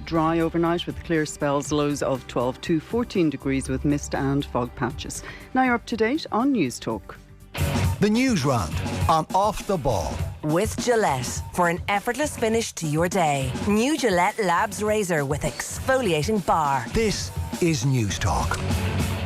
Dry overnight with clear spells, lows of 12 to 14 degrees with mist and fog patches. Now you're up to date on News Talk. The Newsround on Off the Ball. With Gillette, for an effortless finish to your day. New Gillette Labs Razor with exfoliating bar. This is News Talk.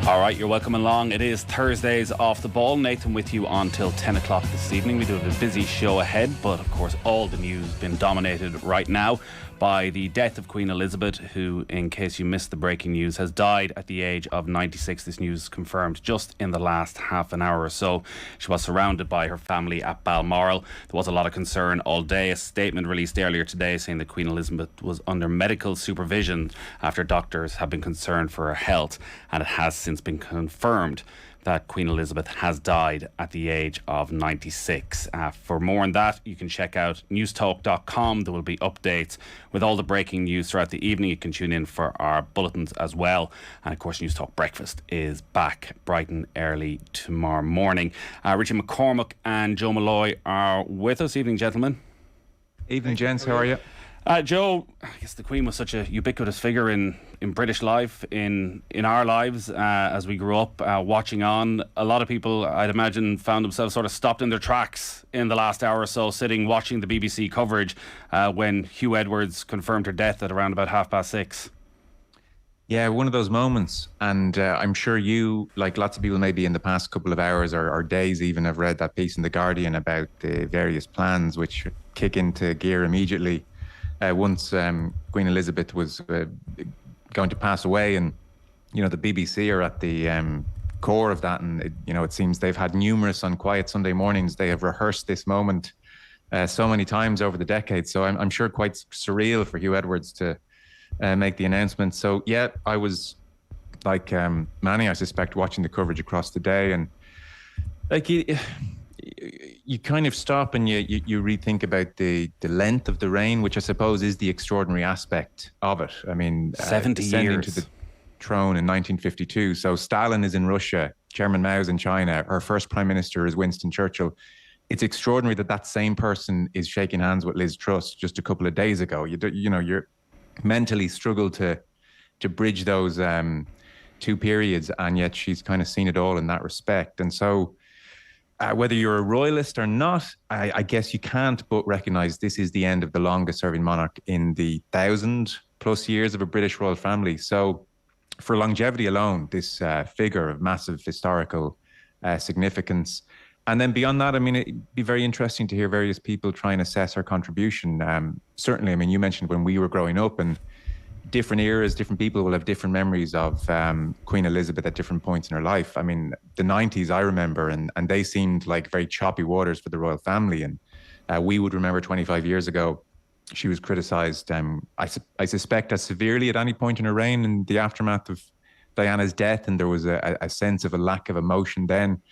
All right, you're welcome along. It is Thursdays Off the Ball. Nathan with you until 10 o'clock this evening. We do have a busy show ahead, but of course all the news has been dominated right now by the death of Queen Elizabeth, who, in case you missed the breaking news, has died at the age of 96. This news confirmed just in the last half an hour or so. She was surrounded by her family at Balmoral. There was a lot of concern all day. A statement released earlier today saying that Queen Elizabeth was under medical supervision after doctors have been concerned for her health, and it has since been confirmed that Queen Elizabeth has died at the age of 96. For more on that, you can check out newstalk.com. There will be updates with all the breaking news throughout the evening. You can tune in for our bulletins as well. And of course, News Talk Breakfast is back bright and early tomorrow morning. Richie McCormack and Joe Molloy are with us. Evening, gentlemen. Evening, gents. How are you? Joe, I guess the Queen was such a ubiquitous figure in British life, in our lives as we grew up watching on. A lot of people, I'd imagine, found themselves sort of stopped in their tracks in the last hour or so, sitting watching the BBC coverage when Hugh Edwards confirmed her death at around about 6:30. Yeah, one of those moments. And I'm sure you, like lots of people maybe in the past couple of hours or days even, have read that piece in The Guardian about the various plans which kick into gear immediately once Queen Elizabeth was going to pass away. And, you know, the BBC are at the core of that. And, it seems they've had numerous on quiet Sunday mornings. They have rehearsed this moment so many times over the decades. So I'm sure quite surreal for Hugh Edwards to make the announcement. So, yeah, I was like many, I suspect, watching the coverage across the day. And like you kind of stop and you rethink about the length of the reign, which I suppose is the extraordinary aspect of it. I mean, 70 ascending years to the throne in 1952. So Stalin is in Russia, Chairman Mao's in China, our first prime minister is Winston Churchill. It's extraordinary that same person is shaking hands with Liz Truss just a couple of days ago. You're mentally struggle to bridge those two periods, and yet she's kind of seen it all in that respect. And so whether you're a royalist or not, I guess you can't but recognise this is the end of the longest serving monarch in the 1,000+ years of a British royal family. So for longevity alone, this figure of massive historical significance. And then beyond that, I mean, it'd be very interesting to hear various people try and assess her contribution. Certainly, I mean, you mentioned when we were growing up, and different eras, different people will have different memories of Queen Elizabeth at different points in her life. I mean, the 90s I remember, and they seemed like very choppy waters for the royal family. And we would remember 25 years ago, she was criticised, I suspect, as severely at any point in her reign in the aftermath of Diana's death. And there was a sense of a lack of emotion then.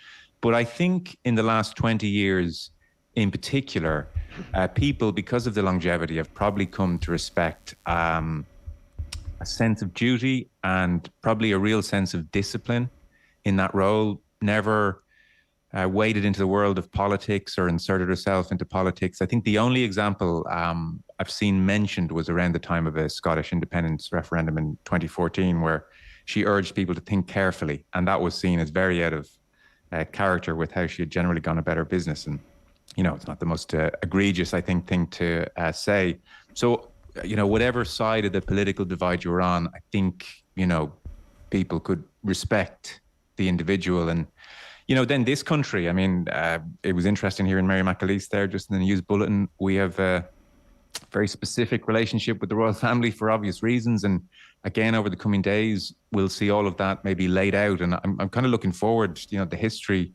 But I think in the last 20 years in particular, people, because of the longevity, have probably come to respect a sense of duty and probably a real sense of discipline in that role. Never waded into the world of politics or inserted herself into politics. I think the only example I've seen mentioned was around the time of a Scottish independence referendum in 2014, where she urged people to think carefully. And that was seen as very out of character with how she had generally gone about her business. And, it's not the most egregious, I think, thing to say. So, whatever side of the political divide you're on, I think, people could respect the individual. And, then this country, I mean, it was interesting hearing Mary McAleese there just in the news bulletin. We have a very specific relationship with the royal family for obvious reasons. And again, over the coming days, we'll see all of that maybe laid out. And I'm kind of looking forward, the history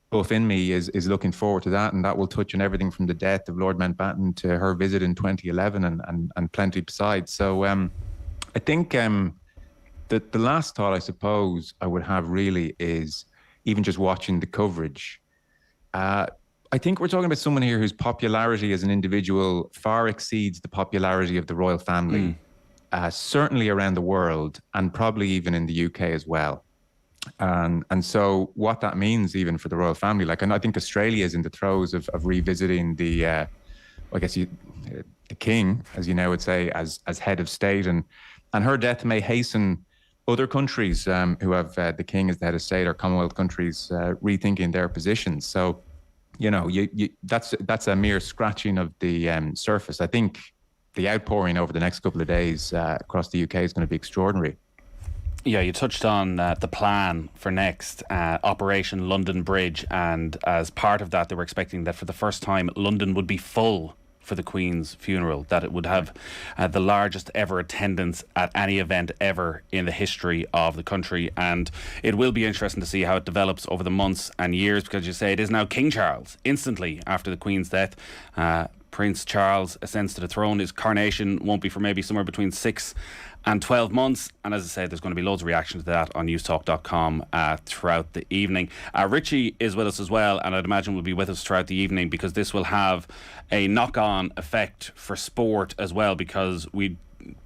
both in me is looking forward to that. And that will touch on everything from the death of Lord Mountbatten to her visit in 2011 and plenty besides. So I think the last thought I suppose I would have really is even just watching the coverage. I think we're talking about someone here whose popularity as an individual far exceeds the popularity of the royal family, certainly around the world and probably even in the UK as well. And so what that means even for the royal family, and I think Australia is in the throes of revisiting the I guess the king, as you now would say, as head of state, and her death may hasten other countries who have the king as the head of state, or Commonwealth countries, rethinking their positions. So, that's a mere scratching of the surface. I think the outpouring over the next couple of days across the UK is going to be extraordinary. Yeah, you touched on the plan for next, Operation London Bridge, and as part of that, they were expecting that for the first time, London would be full for the Queen's funeral, that it would have the largest ever attendance at any event ever in the history of the country. And it will be interesting to see how it develops over the months and years, because you say it is now King Charles instantly after the Queen's death. Prince Charles ascends to the throne. His coronation won't be for maybe somewhere between 6 and 12 months. And as I said, there's going to be loads of reaction to that on newstalk.com throughout the evening. Richie is with us as well, and I'd imagine will be with us throughout the evening, because this will have a knock-on effect for sport as well, because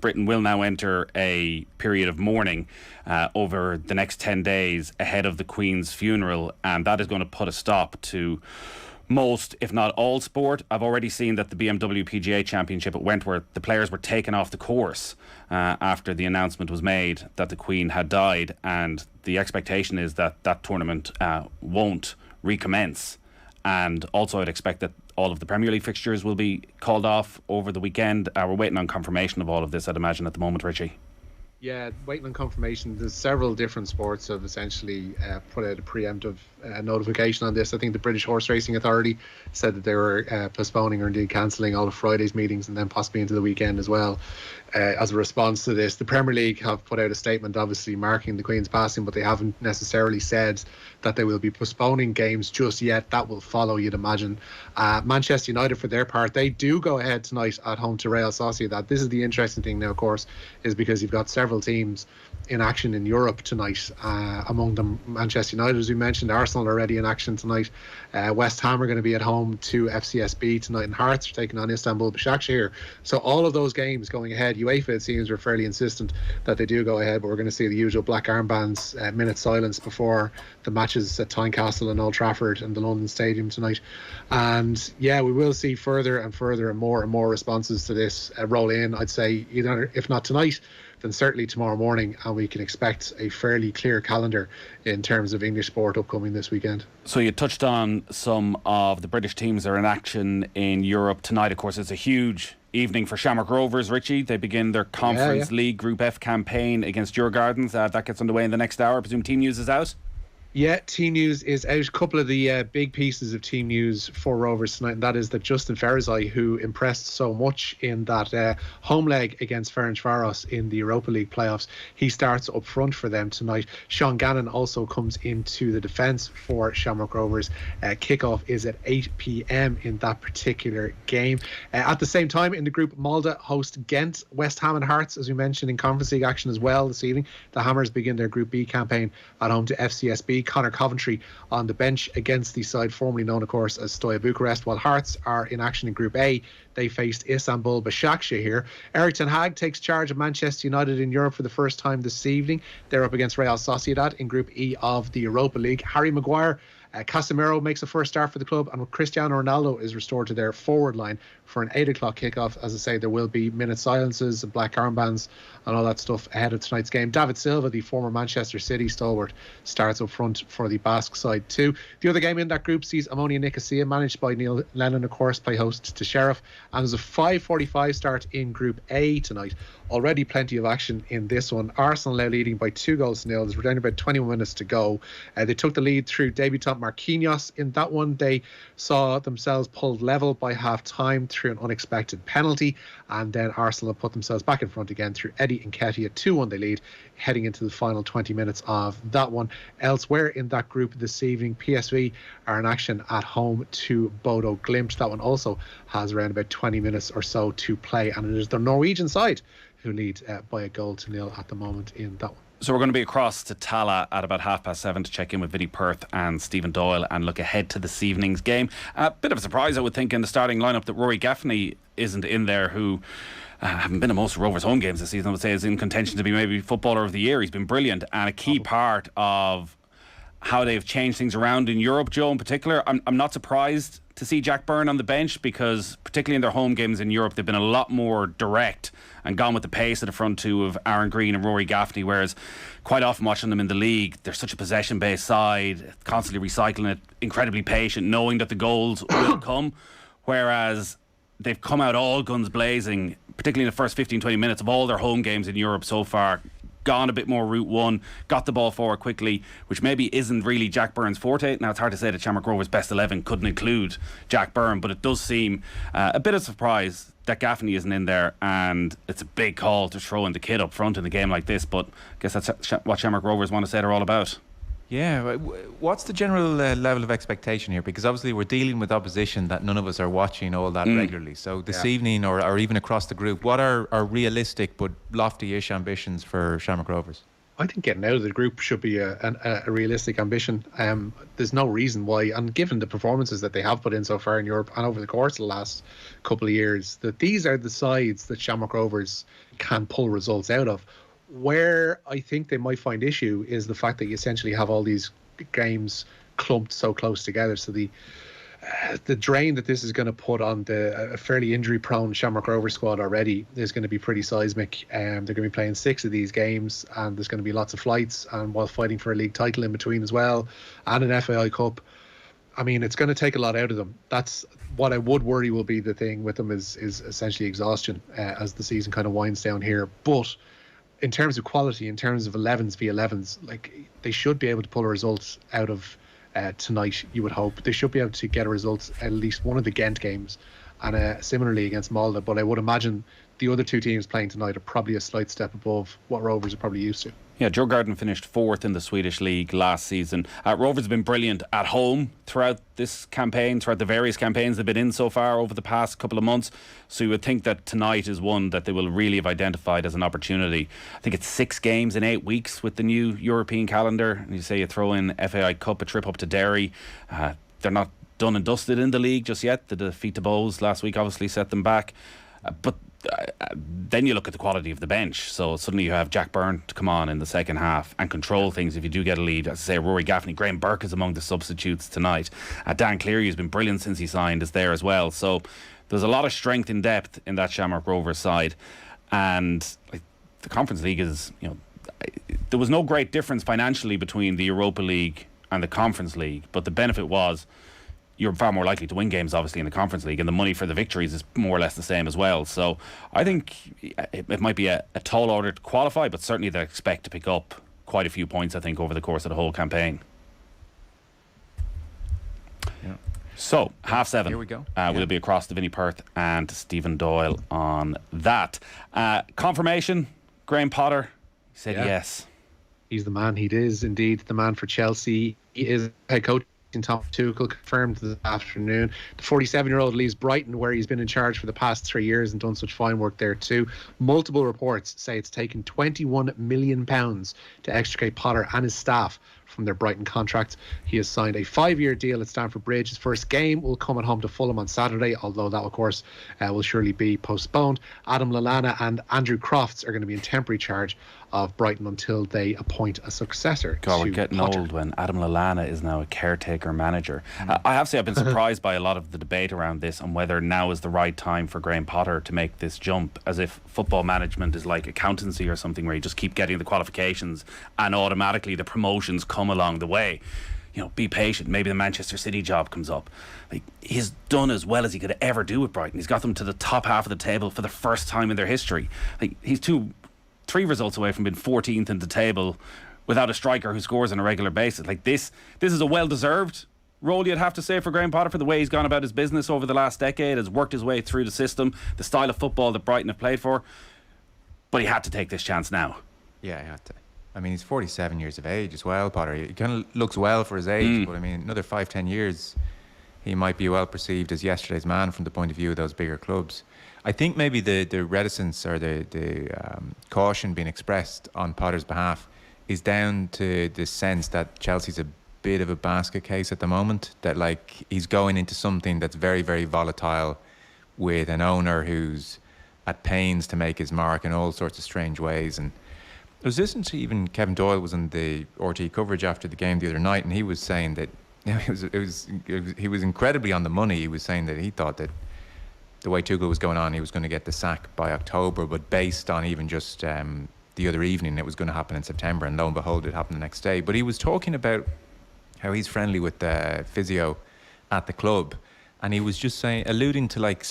Britain will now enter a period of mourning over the next 10 days ahead of the Queen's funeral, and that is going to put a stop to most, if not all, sport. I've already seen that the BMW PGA Championship at Wentworth, the players were taken off the course after the announcement was made that the Queen had died, and the expectation is that that tournament won't recommence. And also I'd expect that all of the Premier League fixtures will be called off over the weekend. We're waiting on confirmation of all of this, I'd imagine, at the moment, Richie. Yeah, waiting on confirmation. There's several different sports have essentially put out a preemptive notification on this. I think the British Horse Racing Authority said that they were postponing or indeed cancelling all of Friday's meetings and then possibly into the weekend as well. As a response to this, the Premier League have put out a statement obviously marking the Queen's passing, but they haven't necessarily said that they will be postponing games just yet. That will follow, you'd imagine. Manchester United, for their part, they do go ahead tonight at home to Real Sociedad. This is the interesting thing now, of course, is because you've got several teams in action in Europe tonight, among them Manchester United, as we mentioned. Arsenal already in action tonight. West Ham are going to be at home to FCSB tonight, and Hearts are taking on Istanbul Başakşehir. So all of those games going ahead. UEFA, it seems, are fairly insistent that they do go ahead, but we're going to see the usual black armbands, minute silence before the matches at Tynecastle and Old Trafford and the London Stadium tonight. And yeah, we will see further and more responses to this roll in. I'd say either, if not tonight, then certainly tomorrow morning, and we can expect a fairly clear calendar in terms of English sport upcoming this weekend. So you touched on some of the British teams that are in action in Europe tonight. Of course, it's a huge evening for Shamrock Rovers, Richie. They begin their Conference League Group F campaign against Djurgårdens. That gets underway in the next hour. I presume team news is out? Yeah, team news is out. A couple of the big pieces of team news for Rovers tonight, and that is that Justin Ferazai, who impressed so much in that home leg against Ferencváros in the Europa League playoffs, he starts up front for them tonight. Sean Gannon also comes into the defence for Shamrock Rovers. Kickoff is at 8 p.m. in that particular game. At the same time, in the group, Molde host Ghent. West Ham and Hearts, as we mentioned, in Conference League action as well this evening. The Hammers begin their Group B campaign at home to FCSB. Connor Coventry on the bench against the side formerly known, of course, as Steaua Bucharest, while Hearts are in action in Group A. They faced Istanbul Başakşehir here. Erik ten Hag takes charge of Manchester United in Europe for the first time this evening. They're up against Real Sociedad in Group E of the Europa League. Harry Maguire, Casemiro makes a first start for the club, and Cristiano Ronaldo is restored to their forward line for an 8 o'clock kickoff. As I say, there will be minute silences and black armbands and all that stuff ahead of tonight's game. David Silva, the former Manchester City stalwart, starts up front for the Basque side too. The other game in that group sees Omonia Nicosia, managed by Neil Lennon, of course, play host to Sheriff, and there's a 5:45 start in Group A tonight. Already plenty of action in this one. Arsenal now leading by 2-0. There's down about 21 minutes to go. They took the lead through debutant Marquinhos. In that one, they saw themselves pulled level by half-time through an unexpected penalty, and then Arsenal put themselves back in front again through Eddie Nketiah. 2-1 they lead, heading into the final 20 minutes of that one. Elsewhere in that group this evening, PSV are in action at home to Bodo Glimt. That one also has around about 20 minutes or so to play, and it is the Norwegian side who lead by 1-0 at the moment in that one. So we're going to be across to Tala at about 7:30 to check in with Vinnie Perth and Stephen Doyle and look ahead to this evening's game. A bit of a surprise, I would think, in the starting lineup that Rory Gaffney isn't in there, who having been in most of Rovers' home games this season, I would say is in contention to be maybe Footballer of the Year. He's been brilliant and a key part of how they've changed things around in Europe, Joe, in particular. I'm not surprised to see Jack Byrne on the bench, because particularly in their home games in Europe, they've been a lot more direct and gone with the pace of the front two of Aaron Green and Rory Gaffney, whereas quite often watching them in the league, they're such a possession-based side, constantly recycling it, incredibly patient, knowing that the goals will come, whereas they've come out all guns blazing, particularly in the first 15-20 minutes of all their home games in Europe so far, gone a bit more route one, got the ball forward quickly, which maybe isn't really Jack Byrne's forte. Now, it's hard to say that Shamrock Rovers' best 11 couldn't include Jack Byrne, but it does seem a bit of surprise that Gaffney isn't in there, and it's a big call to throw in the kid up front in a game like this, but I guess that's what Shamrock Rovers want to say they're all about. Yeah, what's the general level of expectation here? Because obviously we're dealing with opposition that none of us are watching all that regularly. So this evening, or even across the group, what are realistic but lofty-ish ambitions for Shamrock Rovers? I think getting out of the group should be a realistic ambition. There's no reason why, and given the performances that they have put in so far in Europe and over the course of the last couple of years, that these are the sides that Shamrock Rovers can pull results out of. Where I think they might find issue is the fact that you essentially have all these games clumped so close together. So the drain that this is going to put on a fairly injury-prone Shamrock Rovers squad already is going to be pretty seismic. They're going to be playing 6 of these games, and there's going to be lots of flights, and while fighting for a league title in between as well, and an FAI Cup. I mean, it's going to take a lot out of them. That's what I would worry will be the thing with them is essentially exhaustion as the season kind of winds down here. But in terms of quality, in terms of 11s v 11s, like, they should be able to pull a result out of tonight, you would hope. They should be able to get a result at least one of the Ghent games, and similarly against Molde. But I would imagine the other two teams playing tonight are probably a slight step above what Rovers are probably used to. Yeah, Djurgården finished 4th in the Swedish league last season. Rovers have been brilliant at home throughout this campaign, throughout the various campaigns they've been in so far over the past couple of months. So you would think that tonight is one that they will really have identified as an opportunity. I think it's 6 games in 8 weeks with the new European calendar. And you say you throw in FAI Cup, a trip up to Derry. They're not done and dusted in the league just yet. The defeat to Bows last week obviously set them back. But then you look at the quality of the bench. So suddenly you have Jack Byrne to come on in the second half and control things if you do get a lead. As I say, Rory Gaffney, Graham Burke is among the substitutes tonight. Dan Cleary, who's been brilliant since he signed, is there as well. So there's a lot of strength in depth in that Shamrock Rovers side. And the Conference League is, there was no great difference financially between the Europa League and the Conference League, but the benefit was you're far more likely to win games, obviously, in the Conference League, and the money for the victories is more or less the same as well. So I think it might be a tall order to qualify, but certainly they expect to pick up quite a few points, I think, over the course of the whole campaign. Yeah. So, 7:30. Here we go. We'll be across to Vinnie Perth and Stephen Doyle on that. Confirmation, Graham Potter said yes. He's the man. He is indeed the man for Chelsea. He is head coach. Tom Tuchel confirmed this afternoon. The 47-year-old leaves Brighton, where he's been in charge for the past 3 years and done such fine work there too. Multiple reports say it's taken £21 million to extricate Potter and his staff from their Brighton contract. He has signed a 5-year deal at Stamford Bridge. His first game will come at home to Fulham on Saturday, although that, of course, will surely be postponed. Adam Lallana and Andrew Crofts are going to be in temporary charge of Brighton until they appoint a successor. God, we're to getting Potter. old when Adam Lallana is now a caretaker manager. I have to say I've been surprised by a lot of the debate around this on whether now is the right time for Graham Potter to make this jump, as if football management is like accountancy or something where you just keep getting the qualifications and automatically the promotions come along the way. Be patient. Maybe the Manchester City job comes up. He's done as well as he could ever do with Brighton. He's got them to the top half of the table for the first time in their history. He's 3 results away from being 14th in the table without a striker who scores on a regular basis. This is a well-deserved role, you'd have to say, for Graham Potter, for the way he's gone about his business over the last decade, has worked his way through the system, the style of football that Brighton have played for. But he had to take this chance now. Yeah, he had to. I mean, he's 47 years of age as well, Potter. He kind of looks well for his age, but I mean, another 5-10 years, he might be well perceived as yesterday's man from the point of view of those bigger clubs. I think maybe the reticence or the caution being expressed on Potter's behalf is down to the sense that Chelsea's a bit of a basket case at the moment, that he's going into something that's very, very volatile with an owner who's at pains to make his mark in all sorts of strange ways. And I was listening to even Kevin Doyle was in the RT coverage after the game the other night, and he was saying that Yeah, he was incredibly on the money. He was saying that he thought that the way Tuchel was going on, he was going to get the sack by October, but based on even just the other evening, it was going to happen in September, and lo and behold, it happened the next day. But he was talking about how he's friendly with the physio at the club, and he was just alluding to like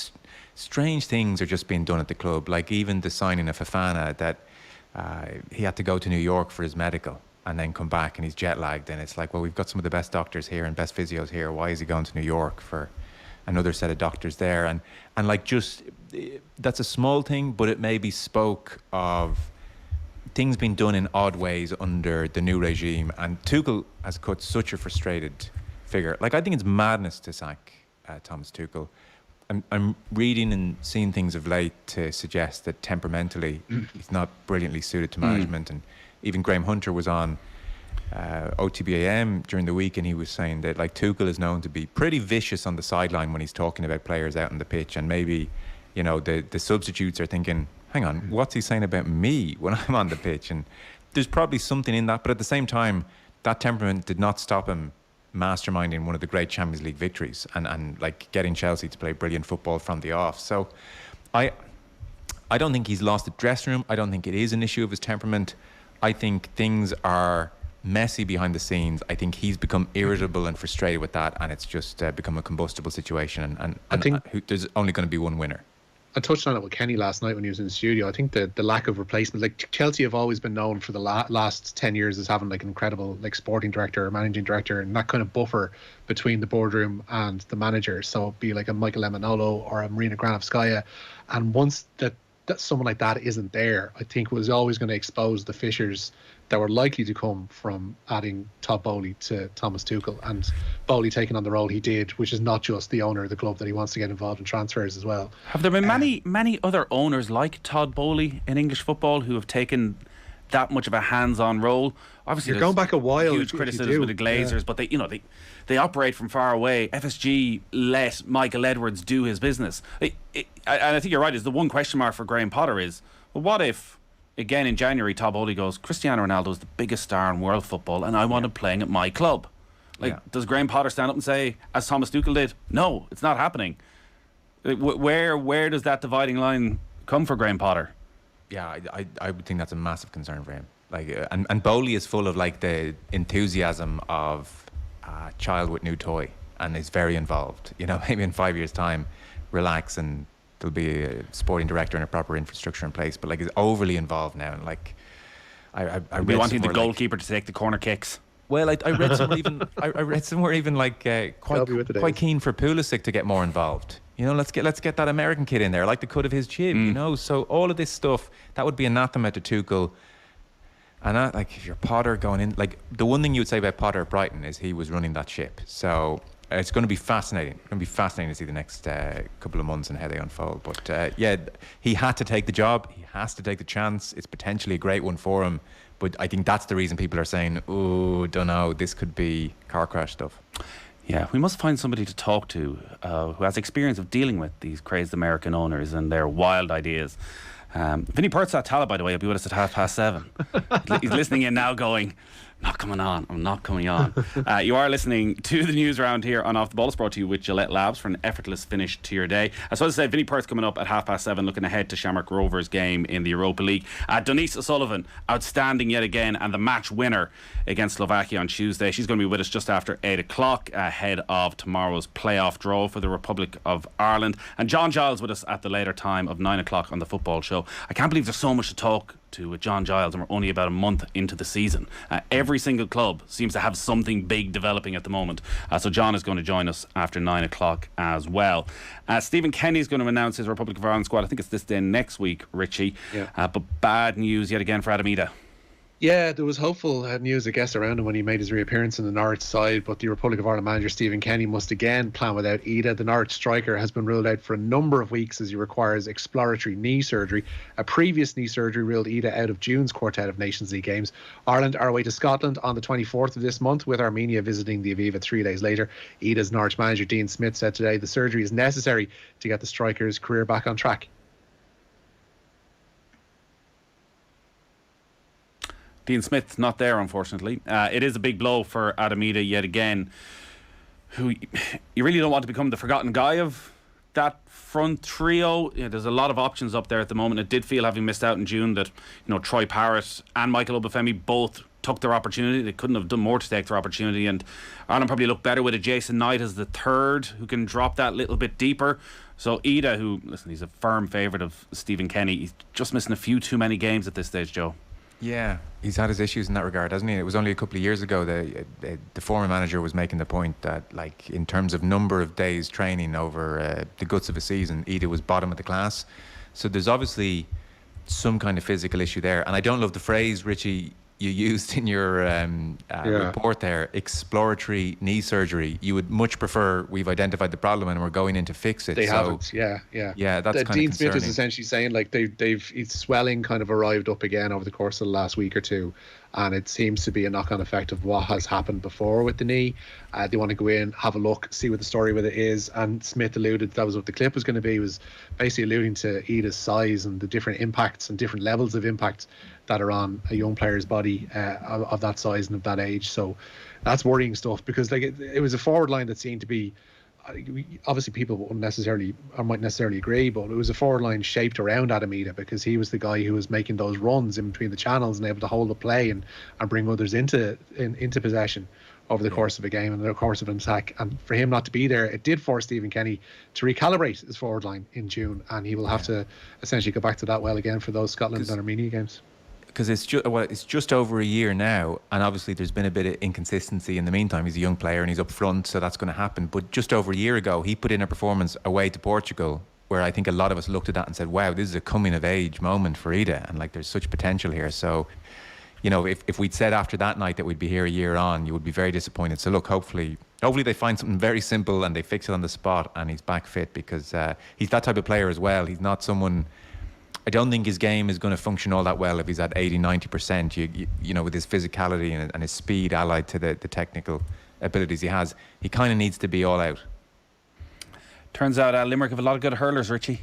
strange things are just being done at the club, like even the signing of Fofana, that he had to go to New York for his medical and then come back and he's jet lagged, and it's like, well, we've got some of the best doctors here and best physios here. Why is he going to New York for another set of doctors there? And like, just that's a small thing, but it maybe spoke of things being done in odd ways under the new regime. And Tuchel has cut such a frustrated figure. Like, I think it's madness to sack Thomas Tuchel. I'm reading and seeing things of late to suggest that temperamentally he's not brilliantly suited to management. And even Graham Hunter was on OTB AM during the week, and he was saying that like Tuchel is known to be pretty vicious on the sideline when he's talking about players out on the pitch, and maybe, you know, the substitutes are thinking, hang on, what's he saying about me when I'm on the pitch? And there's probably something in that, but at the same time, that temperament did not stop him masterminding one of the great Champions League victories and like getting Chelsea to play brilliant football from the off. So I don't think he's lost the dressing room. I don't think it is an issue of his temperament. I think things are messy behind the scenes. I think he's become irritable and frustrated with that, and it's just become a combustible situation. And I think there's only going to be one winner. I touched on it with Kenny last night when he was in the studio. I think the lack of replacement, like Chelsea have always been known for the last 10 years as having like an incredible like sporting director or managing director, and that kind of buffer between the boardroom and the manager. So it'd be like a Michael Emanolo or a Marina Granovskaya. And once that someone like that isn't there, I think was always going to expose the fissures that were likely to come from adding Todd Bowley to Thomas Tuchel, and Bowley taking on the role he did, which is not just the owner of the club, that he wants to get involved in transfers as well. Have there been many other owners like Todd Bowley in English football who have taken that much of a hands-on role? Obviously, you're going back a while. Huge criticism with the Glazers, but they operate from far away. FSG let Michael Edwards do his business. And I think you're right. Is the one question mark for Graham Potter is, well, what if again in January Todd Bowley goes, Cristiano Ronaldo is the biggest star in world football, and I want him playing at my club? Does Graham Potter stand up and say, as Thomas Tuchel did, no, it's not happening? Where does that dividing line come for Graham Potter? Yeah, I would think that's a massive concern for him. Like, and Bowley is full of like the enthusiasm of a child with new toy, and is very involved. You know, maybe in 5 years' time, relax and there'll be a sporting director and a proper infrastructure in place. But like, he's overly involved now, and like, I read wanting the goalkeeper to take the corner kicks. Well, I read somewhere even I read somewhere even like quite keen for Pulisic to get more involved. You know, let's get that American kid in there, like the cut of his jib. You know, so all of this stuff that would be anathema to Tuchel. And like, if you're Potter going in, like, the one thing you would say about Potter at Brighton is he was running that ship. So it's going to be fascinating. It's going to be fascinating to see the next couple of months and how they unfold. But yeah, he had to take the job. He has to take the chance. It's potentially a great one for him. But I think that's the reason people are saying, oh, don't know, this could be car crash stuff. Yeah, we must find somebody to talk to who has experience of dealing with these crazed American owners and their wild ideas. Vinny Pert's at Tala, by the way, he'll be with us at 7:30. He's listening in now going, I'm not coming on. You are listening to the news round here on Off the Ball. It's brought to you with Gillette Labs for an effortless finish to your day. As I said, Vinny Perth's coming up at 7:30, looking ahead to Shamrock Rovers game in the Europa League. Denise O'Sullivan, outstanding yet again, and the match winner against Slovakia on Tuesday. She's going to be with us just after 8 o'clock, ahead of tomorrow's playoff draw for the Republic of Ireland. And John Giles with us at the later time of 9 o'clock on the football show. I can't believe there's so much to talk to with John Giles, and we're only about a month into the season. Every single club seems to have something big developing at the moment. So John is going to join us after 9 o'clock as well. Stephen Kenny is going to announce his Republic of Ireland squad. I think it's this day next week, Richie. Yeah. But bad news yet again for Adam Ida. Yeah, there was hopeful news, I guess, around him when he made his reappearance in the Norwich side, but the Republic of Ireland manager Stephen Kenny must again plan without Ida. The Norwich striker has been ruled out for a number of weeks as he requires exploratory knee surgery. A previous knee surgery ruled Ida out of June's quartet of Nations League games. Ireland are away to Scotland on the 24th of this month, with Armenia visiting the Aviva 3 days later. Ida's Norwich manager Dean Smith said today the surgery is necessary to get the striker's career back on track. Dean Smith's not there, unfortunately. It is a big blow for Adam Ida yet again. who you really don't want to become the forgotten guy of that front trio. There's a lot of options up there at the moment. It did feel, having missed out in June, that Troy Parrott and Michael Obafemi both took their opportunity. They couldn't have done more to take their opportunity, and Ireland probably look better with a Jason Knight as the third, who can drop that little bit deeper. So Ida, who, listen, he's a firm favourite of Stephen Kenny, he's just missing a few too many games at this stage, Joe. Yeah, he's had his issues in that regard, hasn't he? It was only a couple of years ago that the former manager was making the point that, like, in terms of number of days training over the guts of a season, Ida was bottom of the class. So there's obviously some kind of physical issue there. And I don't love the phrase, Richie, you used in your report there, exploratory knee surgery. You would much prefer we've identified the problem and we're going in to fix it. They haven't. Yeah, that's kind Dean of Smith concerning. is essentially saying, like, it's swelling kind of arrived up again over the course of the last week or two, and it seems to be a knock-on effect of what has happened before with the knee. They want to go in, have a look, see what the story with it is. And Smith alluded, that was what the clip was going to be, was basically alluding to Ida's size and the different impacts and different levels of impact that are on a young player's body of that size and of that age. So that's worrying stuff, because like it was a forward line that seemed to be, obviously people wouldn't necessarily or might necessarily agree, but it was a forward line shaped around Adam Ida, because he was the guy who was making those runs in between the channels and able to hold the play and bring others into possession over the course of a game and the course of an attack. And for him not to be there, it did force Stephen Kenny to recalibrate his forward line in June, and he will have to essentially go back to that well again for those Scotland and Armenia games. Because it's just over a year now, and obviously there's been a bit of inconsistency in the meantime. He's a young player and he's up front, so that's going to happen. But just over a year ago, he put in a performance away to Portugal where I think a lot of us looked at that and said, wow, this is a coming of age moment for Ida, and like there's such potential here. So, if we'd said after that night that we'd be here a year on, you would be very disappointed. So look, hopefully they find something very simple and they fix it on the spot and he's back fit, because he's that type of player as well. He's not someone... I don't think his game is going to function all that well if he's at 80-90%. You know, with his physicality and his speed allied to the technical abilities he has, he kind of needs to be all out. Turns out Limerick have a lot of good hurlers, Richie.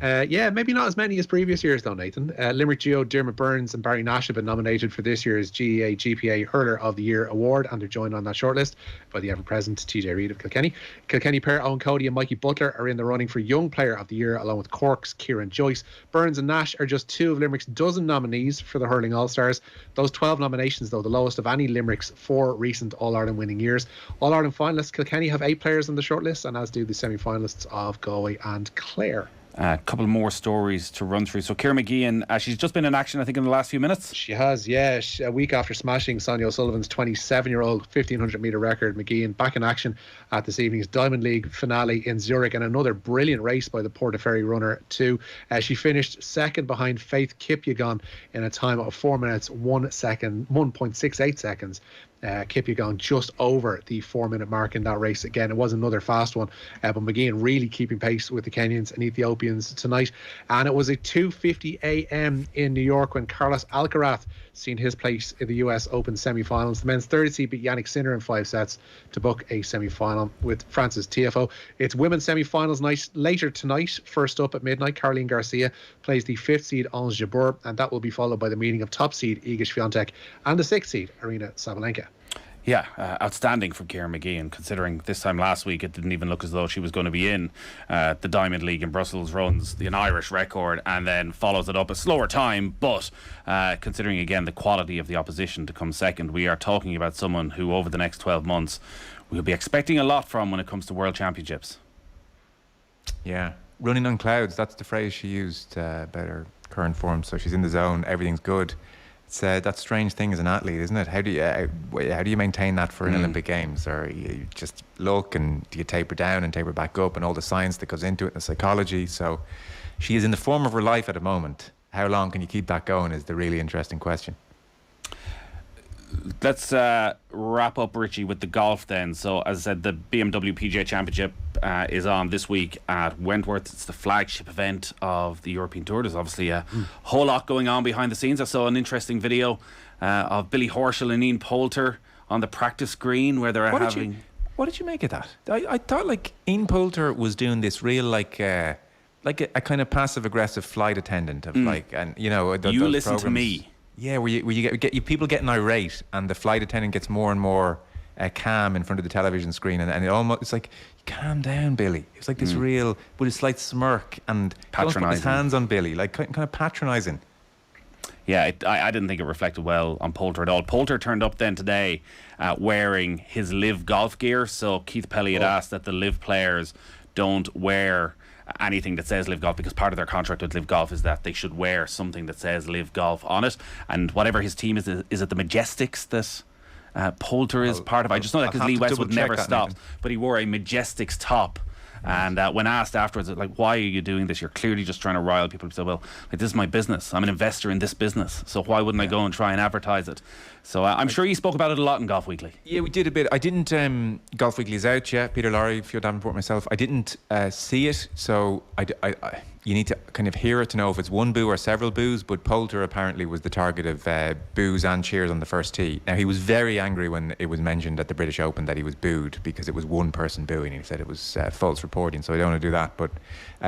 Maybe not as many as previous years though, Nathan. Limerick duo Dermot Burns and Barry Nash have been nominated for this year's GEA GPA Hurler of the Year award, and they're joined on that shortlist by the ever-present TJ Reid of Kilkenny. Kilkenny pair Owen Cody and Mikey Butler are in the running for Young Player of the Year, along with Cork's Kieran Joyce. Burns and Nash are just two of Limerick's dozen nominees for the Hurling All-Stars. Those 12 nominations, though, the lowest of any Limerick's 4 recent All-Ireland winning years. All-Ireland finalists, Kilkenny have 8 players on the shortlist, and as do the semi-finalists of Galway and Clare. A couple more stories to run through. So Ciara McGeehan, she's just been in action, I think, in the last few minutes. She has, yeah. A week after smashing Sonia O'Sullivan's 27-year-old 1,500 metre record, McGeehan back in action at this evening's Diamond League finale in Zurich, and another brilliant race by the Portaferry runner too. She finished second behind Faith Kipyegon in a time of 4 minutes 1.68 seconds. Kipyegon just over the 4-minute mark in that race. Again, it was another fast one, but McGeehan really keeping pace with the Kenyans and Ethiopians tonight. And it was a 2:50 a.m. in New York when Carlos Alcaraz seen his place in the US Open semi-finals. The men's third seed beat Yannick Sinner in 5 sets to book a semi-final with Francis Tiafoe. It's women's semi-finals night later tonight. First up at midnight, Caroline Garcia plays the 5th seed Ons Jabeur, and that will be followed by the meeting of top seed Iga Swiatek and the 6th seed Arina Sabalenka. Yeah, outstanding from Ciara McGeehan, considering this time last week it didn't even look as though she was going to be in. The Diamond League in Brussels runs an Irish record and then follows it up a slower time, but considering again the quality of the opposition to come second, we are talking about someone who over the next 12 months we'll be expecting a lot from when it comes to World Championships. Yeah, running on clouds, that's the phrase she used about her current form. So she's in the zone, everything's good. It's that strange thing as an athlete, isn't it? How do you maintain that for an Olympic Games? Or you just look, and do you taper down and taper back up, and all the science that goes into it and the psychology? So she is in the form of her life at the moment. How long can you keep that going is the really interesting question. Let's wrap up, Richie, with the golf then. So, as I said, the BMW PGA Championship is on this week at Wentworth. It's the flagship event of the European Tour. There's obviously a whole lot going on behind the scenes. I saw an interesting video of Billy Horschel and Ian Poulter on the practice green where they're having... What did you make of that? I thought like Ian Poulter was doing this real like a kind of passive-aggressive flight attendant of like, and you know... You listen programs. To me. Yeah, where you get people getting irate, and the flight attendant gets more and more calm in front of the television screen, and it's like, calm down, Billy. It was like this real, with a slight smirk and put his hands on Billy, like kind of patronising. Yeah, I didn't think it reflected well on Poulter at all. Poulter turned up then today wearing his Live golf gear. So Keith Pelly had asked that the Live players don't wear anything that says Live Golf, because part of their contract with Live Golf is that they should wear something that says Live Golf on it. And whatever his team is it the Majestics that Poulter is part of? I just know that because Lee Westwood never stopped. But he wore a Majestics top. And when asked afterwards, like, why are you doing this? You're clearly just trying to rile people. Say, well, like, this is my business. I'm an investor in this business. So why wouldn't I go and try and advertise it? So I'm sure you spoke about it a lot in Golf Weekly. Yeah, we did a bit. I didn't. Golf Weekly is out, yeah. Peter Lorry, Fiona Davenport, myself. I didn't see it, so you need to kind of hear it to know if it's one boo or several boos. But Poulter apparently was the target of boos and cheers on the first tee. Now, he was very angry when it was mentioned at the British Open that he was booed because it was one person booing. He said it was false reporting, so I don't want to do that. But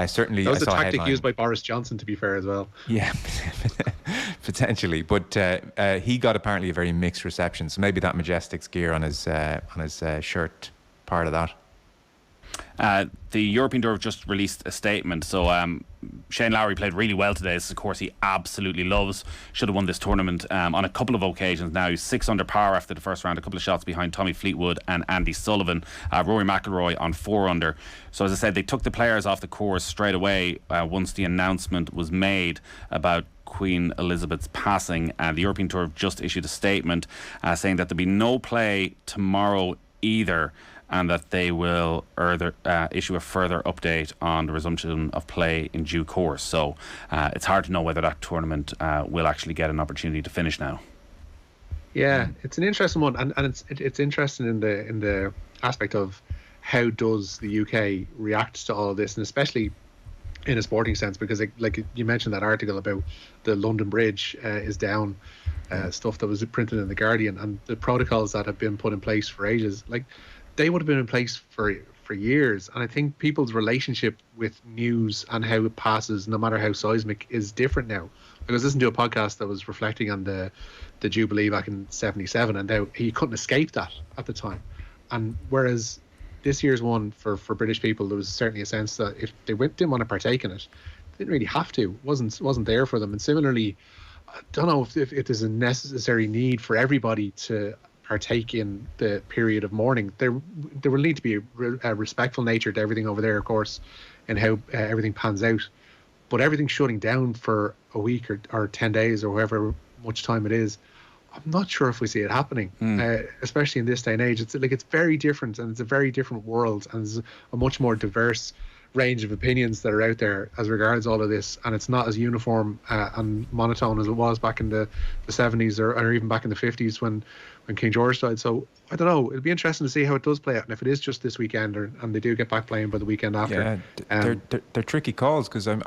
certainly, that was a tactic used by Boris Johnson, to be fair, as well. Yeah, potentially. But he got apparently a very mixed reception. So maybe that Majestics gear on his shirt, part of that. The European Tour have just released a statement. So Shane Lowry played really well today. This is a course he absolutely loves. Should have won this tournament on a couple of occasions now. He's 6 under par after the first round, a couple of shots behind Tommy Fleetwood and Andy Sullivan. Rory McIlroy on 4 under. So as I said, they took the players off the course straight away once the announcement was made about Queen Elizabeth's passing. And the European Tour have just issued a statement saying that there'll be no play tomorrow either, and that they will issue a further update on the resumption of play in due course. So it's hard to know whether that tournament will actually get an opportunity to finish now. Yeah, it's an interesting one, and it's interesting in the aspect of how does the UK react to all of this, and especially in a sporting sense, because like you mentioned that article about the London Bridge is down, stuff that was printed in the Guardian, and the protocols that have been put in place for ages, like, they would have been in place for years. And I think people's relationship with news and how it passes, no matter how seismic, is different now. I was listening to a podcast that was reflecting on the Jubilee back in 77, and how he couldn't escape that at the time. And whereas this year's one for British people, there was certainly a sense that if they didn't want to partake in it, they didn't really have to. It wasn't there for them. And similarly, I don't know if there's a necessary need for everybody to partake in the period of mourning. There will need to be a respectful nature to everything over there, of course, and how everything pans out. But everything shutting down for a week or 10 days or however much time it is, I'm not sure if we see it happening, especially in this day and age. It's very different, and it's a very different world, and there's a much more diverse range of opinions that are out there as regards all of this, and it's not as uniform and monotone as it was back in the 70s or even back in the 50s when King George died. So I don't know, it'll be interesting to see how it does play out, and if it is just this weekend and they do get back playing by the weekend after. Yeah, they're tricky calls, because I'm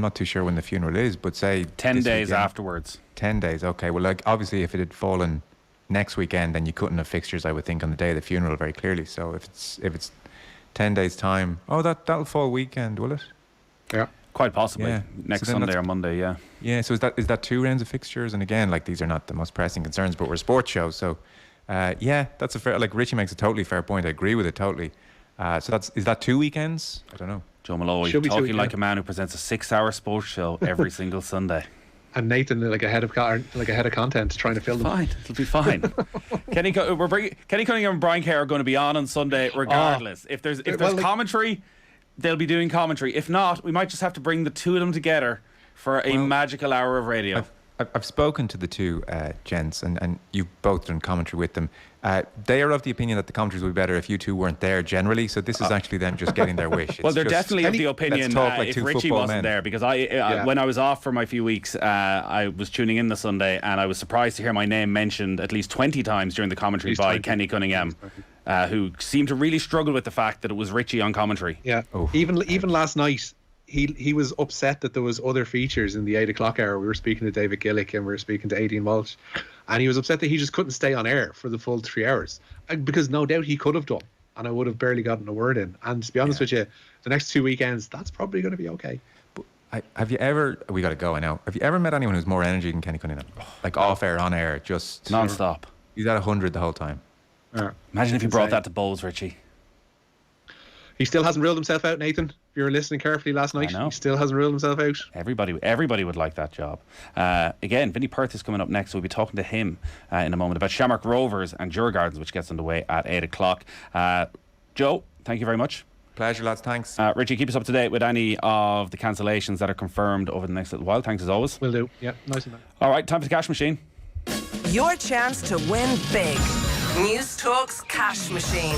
not too sure when the funeral is, but say 10 days weekend, afterwards. 10 days, okay. Well, like, obviously if it had fallen next weekend, then you couldn't have fixtures, I would think, on the day of the funeral very clearly. So if it's 10 days time, that'll fall weekend, will it? Yeah, quite possibly. Yeah. Next Sunday or Monday. Yeah, so is that 2 rounds of fixtures? And again, like, these are not the most pressing concerns, but we're a sports show, so that's a fair, like, Richie makes a totally fair point. I agree with it totally. So is that 2 weekends? I don't know. Joe Molloy talking like a man who presents a 6-hour sports show every single Sunday. And Nathan, like a head of content, trying to fill them. It'll be fine. Kenny Cunningham and Brian Kerr are going to be on Sunday regardless. If there's commentary, they'll be doing commentary. If not, we might just have to bring the two of them together for a magical hour of radio. I've spoken to the two gents, and you've both done commentary with them. They are of the opinion that the commentaries would be better if you two weren't there generally, so this is actually them just getting their wish. Well, they're definitely of the opinion if Richie wasn't there, because when I was off for my few weeks, I was tuning in the Sunday, and I was surprised to hear my name mentioned at least 20 times during the commentary by Kenny Cunningham, who seemed to really struggle with the fact that it was Richie on commentary. Yeah, even last night, he was upset that there was other features in the 8 o'clock hour. We were speaking to David Gillick and we were speaking to Aidan Walsh, and he was upset that he just couldn't stay on air for the full 3 hours, because no doubt he could have done, and I would have barely gotten a word in. And to be honest with you, the next 2 weekends, that's probably going to be okay. But have you ever, we got to go, I know, have you ever met anyone who's more energy than Kenny Cunningham? Like off air, on air, just non-stop. He's at 100 the whole time. Imagine if you brought that to bowls, Richie. He still hasn't ruled himself out, Nathan. If you were listening carefully last night, he still hasn't ruled himself out. Everybody would like that job. Again, Vinny Perth is coming up next. So we'll be talking to him in a moment about Shamrock Rovers and Djurgårdens, which gets underway at 8 o'clock. Joe, thank you very much. Pleasure, lads. Thanks. Richie, keep us up to date with any of the cancellations that are confirmed over the next little while. Thanks as always. Will do. Yeah, nice and nice. All right, time for the cash machine. Your chance to win big. News Talk's Cash Machine.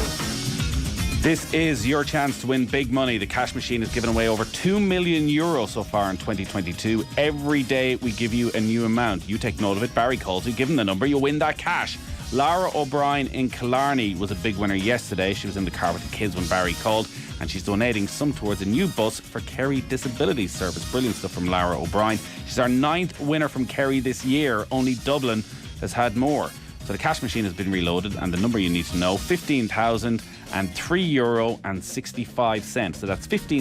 This is your chance to win big money. The cash machine has given away over €2 million so far in 2022. Every day we give you a new amount. You take note of it. Barry calls you, give him the number, you win that cash. Laura O'Brien in Killarney was a big winner yesterday. She was in the car with the kids when Barry called, and she's donating some towards a new bus for Kerry Disability Service. Brilliant stuff from Laura O'Brien. She's our 9th winner from Kerry this year. Only Dublin has had more. So the cash machine has been reloaded, and the number you need to know, €15,003.65. So that's 15.